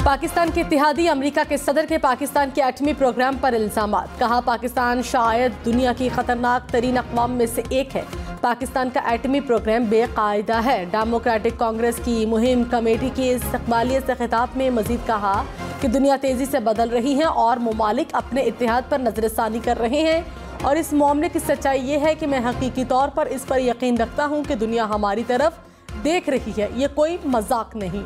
पाकिस्तान के इत्तेहादी अमेरिका के सदर के पाकिस्तान के एटमी प्रोग्राम पर इल्जामात। कहा पाकिस्तान शायद दुनिया की खतरनाक तरीन अक़वाम में से एक है। पाकिस्तान का एटमी प्रोग्राम बेकायदा है। डेमोक्रेटिक कांग्रेस की मुहिम कमेटी की इस्तक़बालियत से खिताब में मजीद कहा कि दुनिया तेज़ी से बदल रही है और ममालिक अपने इत्तेहाद पर नज़रसानी कर रहे हैं और इस मामले की सच्चाई ये है कि मैं हकीकी तौर पर इस पर यकीन रखता हूँ कि दुनिया हमारी तरफ देख रही है। ये कोई मजाक नहीं।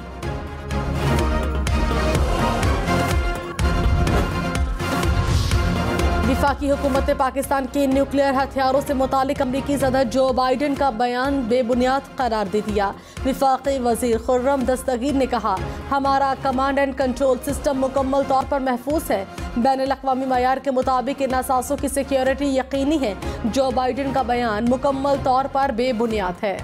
वफाकी हुकूमत ने पाकिस्तान के न्यूक्लियर हथियारों से मुतालिक अमरीकी सदर जो बाइडन का बयान बेबुनियाद करार दे दिया। वफाकी वजीर खुर्रम दस्तगीर ने कहा हमारा कमांड एंड कंट्रोल सिस्टम मुकम्मल तौर पर महफूज है। बैनुल-अक़वामी मयार के मुताबिक इन असासों की सिक्योरिटी यकीनी है। जो बाइडन का बयान मुकम्मल तौर पर बेबुनियाद है।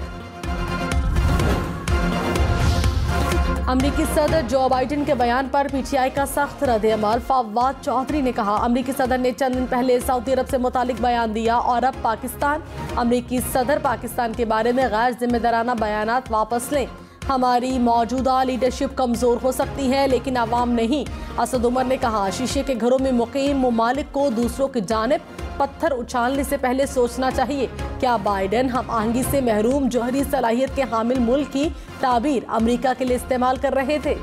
अमरीकी सदर जो बाइडन के बयान पर पीटीआई का सख्त रद्द-ए-अमल। फवाद चौधरी ने कहा अमरीकी सदर ने चंद दिन पहले सऊदी अरब से मुतालिक बयान दिया और अब पाकिस्तान अमरीकी सदर पाकिस्तान के बारे में गैर जिम्मेदाराना बयानात वापस लें। हमारी मौजूदा लीडरशिप कमज़ोर हो सकती है लेकिन अवाम नहीं। असद उमर ने कहा शीशे के घरों में मुकीम ममालिक को दूसरों की जानिब पत्थर उछालने से पहले सोचना चाहिए क्या बाइडन हम आहंगी से महरूम जौहरी सलाहियत के हामिल मुल्क की ताबीर अमेरिका के लिए इस्तेमाल कर रहे थे।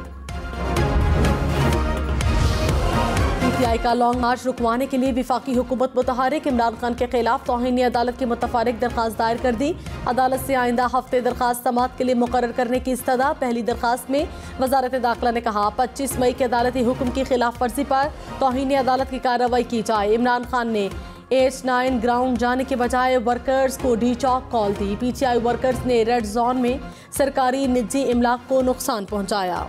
पीटीआई का लॉन्ग मार्च रुकवाने के लिए वफाकी हुकूमत मुतहरिक इमरान खान के खिलाफ तौहीन अदालत की मुतफारिक दरख्वास्त दायर कर दी। अदालत से आइंदा हफ्ते दरख्वास्त समाअत के लिए मुकर्रर करने की इस्तदा। पहली दरख्वास्त में वजारत दाखिला ने कहा 25 मई के अदालती हुक्म की खिलाफ वर्जी पर तौहीन अदालत की कार्रवाई की जाए। इमरान खान ने H9 ग्राउंड जाने के बजाय वर्कर्स को डी चौक कॉल दी। पीटीआई वर्कर्स ने रेड जोन में सरकारी निजी इमलाक को नुकसान पहुंचाया।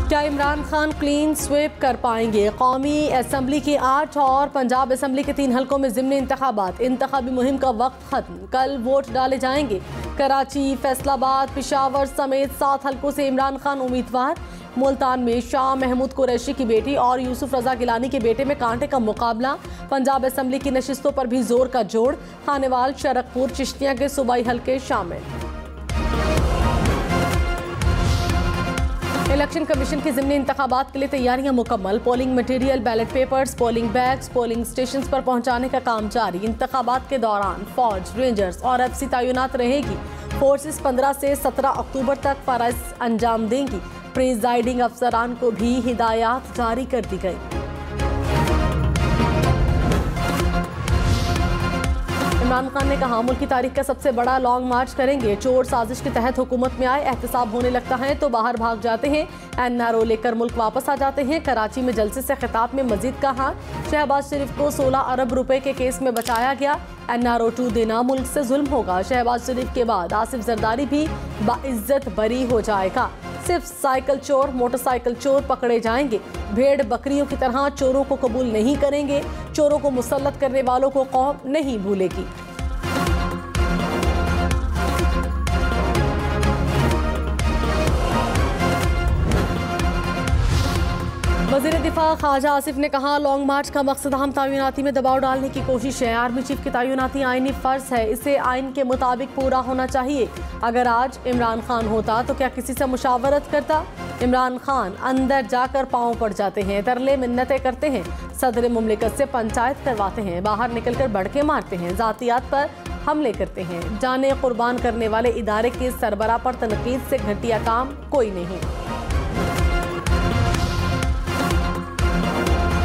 क्या इमरान खान क्लीन स्वीप कर पाएंगे? कौमी असम्बली की 8 और पंजाब असम्बली के 3 हल्कों में ज़िमनी इंतखाबात। इंतखाबी मुहिम का वक्त खत्म। कल वोट डाले जाएंगे। कराची, फैसलाबाद, पेशावर समेत 7 हल्कों से इमरान खान उम्मीदवार। मुल्तान में शाह महमूद कुरैशी की बेटी और यूसुफ रजा गिलानी के बेटे में कांटे का मुकाबला। पंजाब असम्बली की नशिस्तों पर भी जोर का जोड़। खानेवाल, शरकपुर, चिश्तिया के सूबाई हल्के शामिल। इलेक्शन कमीशन की ज़िमनी इंतखाबात के लिए तैयारियां मुकम्मल। Polling material, ballot papers, polling bags polling station पर पहुंचाने का काम जारी। इंतखाबात के दौरान फौज, रेंजर्स और एफसी तैनात रहेगी। फोर्सेस 15 से 17 अक्टूबर तक फराइज अंजाम देंगी। प्रिजाइडिंग अफसरान को भी हिदायत जारी कर दी गई। इमरान खान ने कहा मुल्क की तारीख का सबसे बड़ा लॉन्ग मार्च करेंगे। चोर साजिश के तहत हुकूमत में आए, एहतसाब होने लगता है तो बाहर भाग जाते हैं। एनआरओ लेकर मुल्क वापस आ जाते हैं। कराची में जलसे से खिताब में मजीद कहा शहबाज शरीफ को 16 अरब रुपए के केस में बचाया गया। एनआरओ 2 देना मुल्क से जुल्म होगा। शहबाज शरीफ के बाद आसिफ जरदारी भी बाइज्जत बरी हो जाएगा। सिर्फ साइकिल चोर, मोटरसाइकिल चोर पकड़े जाएंगे। भेड़ बकरियों की तरह चोरों को कबूल नहीं करेंगे। चोरों को मुसल्लत करने वालों को कौम नहीं भूलेगी। वज़ीर दिफा ख्वाजा आसिफ ने कहा लॉन्ग मार्च का मकसद हम तैनाती में दबाव डालने की कोशिश है। आर्मी चीफ की तैनाती आईनी फ़र्ज है, इसे आइन के मुताबिक पूरा होना चाहिए। अगर आज इमरान खान होता तो क्या किसी से मुशावरत करता? इमरान खान अंदर जाकर पाँव पड़ जाते हैं, तरले मिन्नतें करते हैं, सदर मुमलिकत से पंचायत करवाते हैं, बाहर निकलकर बड़के मारते हैं, ज़ातियात पर हमले करते हैं। जाने कुर्बान करने वाले इदारे के सरबराह पर तनकीद से घटिया काम कोई नहीं।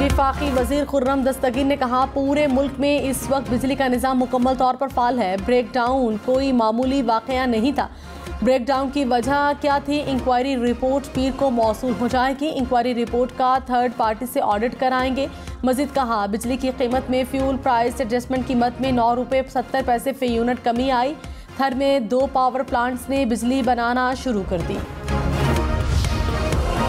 वफाकी वजीर खुर्रम दस्तगीर ने कहा पूरे मुल्क में इस वक्त बिजली का निज़ाम मुकम्मल तौर पर फाल है। ब्रेकडाउन कोई मामूली वाक़या नहीं था। ब्रेकडाउन की वजह क्या थी? इंक्वायरी रिपोर्ट पीर को मौसूल हो जाएगी। इंक्वायरी रिपोर्ट का थर्ड पार्टी से ऑडिट कराएंगे। मजीद कहा बिजली की कीमत में फ्यूल प्राइस एडजस्टमेंट कीमत में 9 रुपये 70 पैसे फी यूनिट कमी आई। थर में 2 पावर प्लांट्स ने बिजली बनाना शुरू कर दी।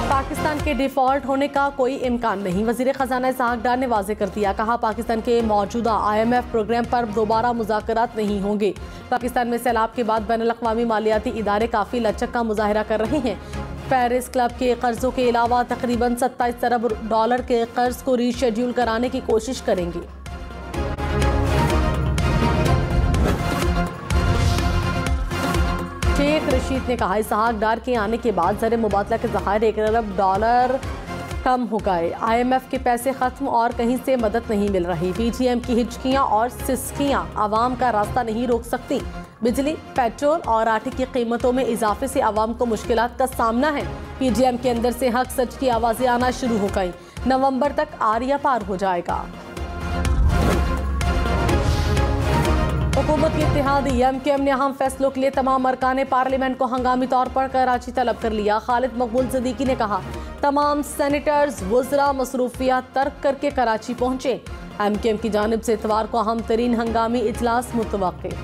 पाकिस्तान के डिफॉल्ट होने का कोई इम्कान नहीं। वज़ीर ख़जाना इसहाक डार ने वाज़ेह कर दिया। कहा पाकिस्तान के मौजूदा IMF प्रोग्राम पर दोबारा मुज़ाकरात नहीं होंगे। पाकिस्तान में सैलाब के बाद बैनुल-अक़वामी मालियाती इदारे काफ़ी लचक का मुज़ाहरा कर रहे हैं। पेरिस क्लब के कर्ज़ों के अलावा तकरीबन 27 अरब डॉलर के कर्ज को रीशेड्यूल कराने की कोशिश करेंगे। रशीद ने कहा, इसहाक डार के आने के बाद ज़र मुबादला के ज़खायर $1 अरब कम हो गए। IMF के पैसे खत्म और कहीं से मदद नहीं मिल रही। PTM की हिचकियां और सिसकियां आवाम का रास्ता नहीं रोक सकती। बिजली, पेट्रोल और आटे की कीमतों में इजाफे से आवाम को मुश्किलात का सामना है। PTM के अंदर से हक सच की आवाज़ें आना शुरू हो गई। नवंबर तक आरिया पार हो जाएगा। हुकूमत की इत्तेहादी MKM ने अहम फैसलों के लिए तमाम अरकान पार्लियामेंट को हंगामी तौर पर कराची तलब कर लिया। खालिद मकबूल सिद्दीकी ने कहा, तमाम सेनेटर्स वज़रा मसरूफियात तर्क करके कराची पहुंचे। MKM की जानिब से इतवार को अहम तरीन हंगामी इजलास मुतवक्के।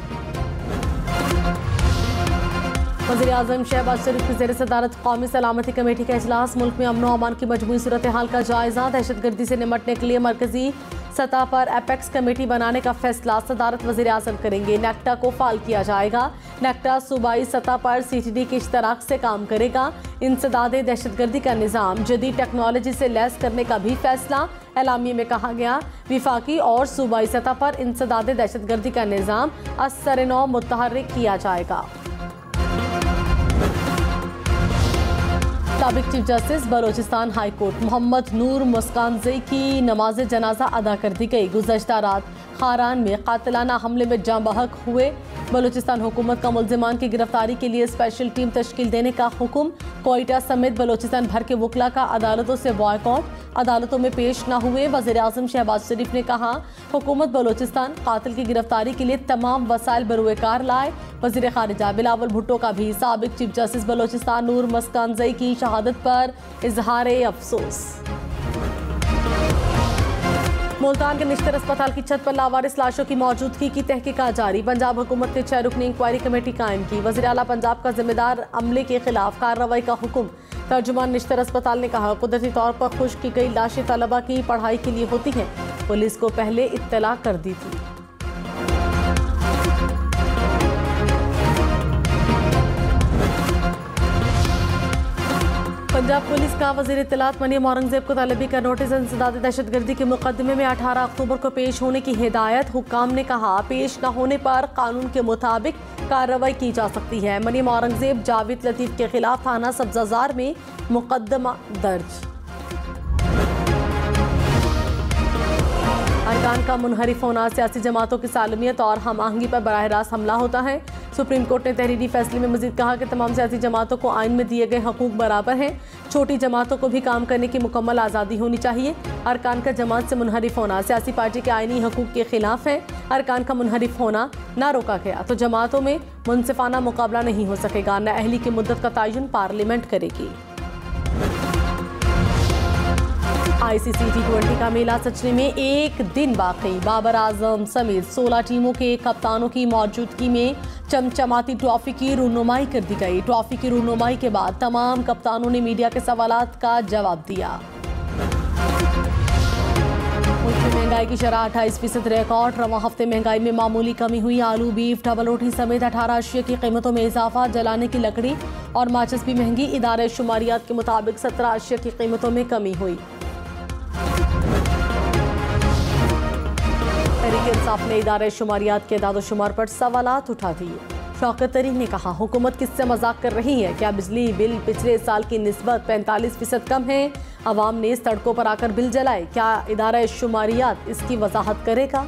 वज़ीर-ए-आज़म शहबाज शरीफ की ज़ेर सदारत कौमी सलामती कमेटी का इजलास। मुल्क में अमन व अमान की मजमूई सूरत हाल का जायजा। दहशतगर्दी से निमटने के लिए मरकजी सतह पर एपेक्स कमेटी बनाने का फैसला सदारत वज़ीर-ए-आज़म करेंगे। नेक्टा को फाल किया जाएगा। नेक्टा सूबाई सतह पर CTD के इश्तराक से काम करेगा। इंसदादे दहशतगर्दी का निज़ाम जदीद टेक्नोलॉजी से लैस करने का भी फैसला। एलामिये में कहा गया, विफाकी और सूबाई सतह पर इंसदादे दहशतगर्दी का निज़ाम असर-ए-नौ मुतहर्रिक किया जाएगा। साबिक chief justice Balochistan high court Mohammad Noor Muskanzai की नमाज जनाजा अदा कर दी गई। गुज़श्ता रात खारान में कातिलाना हमले में जाँ बहक हुए। बलोचिस्तान हुकूमत का मुल्जिमान की गिरफ्तारी के लिए स्पेशल टीम तश्कील देने का हुक्म। कोयटा समेत बलोचिस्तान भर के वकला का अदालतों से बॉयकॉट, अदालतों में पेश न हुए। वज़ीर-ए-आज़म शहबाज शरीफ ने कहा, हुकूमत बलोचिस्तान कातिल की गिरफ्तारी के लिए तमाम वसाइल बरूएकार लाए। वज़ीर ख़ारिजा बिलावल भुट्टो का भी साबिक चीफ जस्टिस बलोचिस्तान नूर मुस्कानज़ई की शहादत पर इजहार अफसोस। मुल्तान के निश्तर अस्पताल की छत पर लावारिस लाशों की मौजूदगी की तहकीकात जारी। पंजाब हुकूमत ने 6 रुकनी इंक्वायरी कमेटी कायम की। वज़ीर आला पंजाब का जिम्मेदार अमले के खिलाफ कार्रवाई का हुक्म। तर्जुमान निश्तर अस्पताल ने कहा, कुदरती तौर पर खुश्क की गई लाशें तलबा की पढ़ाई के लिए होती हैं। पुलिस को पहले इत्तला कर दी थी। पंजाब पुलिस का वज़ीर इत्तलात मनीम औरंगज़ेब को तलबी का नोटिस। इंसदाद दहशतगर्दी के मुकदमे में 18 अक्टूबर को पेश होने की हिदायत। हुक्काम ने कहा, पेश न होने पर कानून के मुताबिक कार्रवाई की जा सकती है। मनीम औरंगज़ेब जावेद लतीफ़ के खिलाफ थाना सब्ज़ाज़ार में मुकदमा दर्ज। अरकान का मुनहरिफ होना सियासी जमातों की सालमियत और हम आहंगी पर बराह रास्त हमला होता है। सुप्रीम कोर्ट ने तहरीरी फैसले में मजीद कहा कि तमाम सियासी जमातों को आइन में दिए गए हकूक बराबर हैं। छोटी जमातों को भी काम करने की मुकम्मल आज़ादी होनी चाहिए। अरकान का जमात से मुनहरिफ होना सियासी पार्टी के आइनी हकूक के खिलाफ है। अरकान का मुनहरिफ होना ना रोका गया तो जमातों में मुनसिफाना मुकाबला नहीं हो सकेगा। नाअहली की मुद्दत का तयन पार्लियामेंट करेगी। ICC T20 का मेला सचने में एक दिन बाकी। बाबर आजम समेत 16 टीमों के कप्तानों की मौजूदगी में चमचमाती ट्रॉफी की रूनुमाई कर दी गई। ट्रॉफी की रूनुमाई के बाद तमाम कप्तानों ने मीडिया के सवालात का जवाब दिया। मुल्क में महंगाई की शरह 28% रिकॉर्ड। रवां हफ्ते महंगाई में मामूली कमी हुई। आलू, बीफ, डबल रोटी समेत 18 अशिया की कीमतों में इजाफा। जलाने की लकड़ी और माचिस भी महंगी। इदारे शुमारियात के मुताबिक 17 अशिया की कीमतों में कमी हुई। तहरीक इंसाफ ने इदारे शुमारियात के दादोशुमार पर सवालात उठा दिए। शौकत तरीन ने कहा, हुकूमत किससे मजाक कर रही है? क्या बिजली बिल पिछले साल की निस्बत 45% कम है? अवाम ने सड़कों पर आकर बिल जलाए। क्या इदारा शुमारियात इसकी वजाहत करेगा?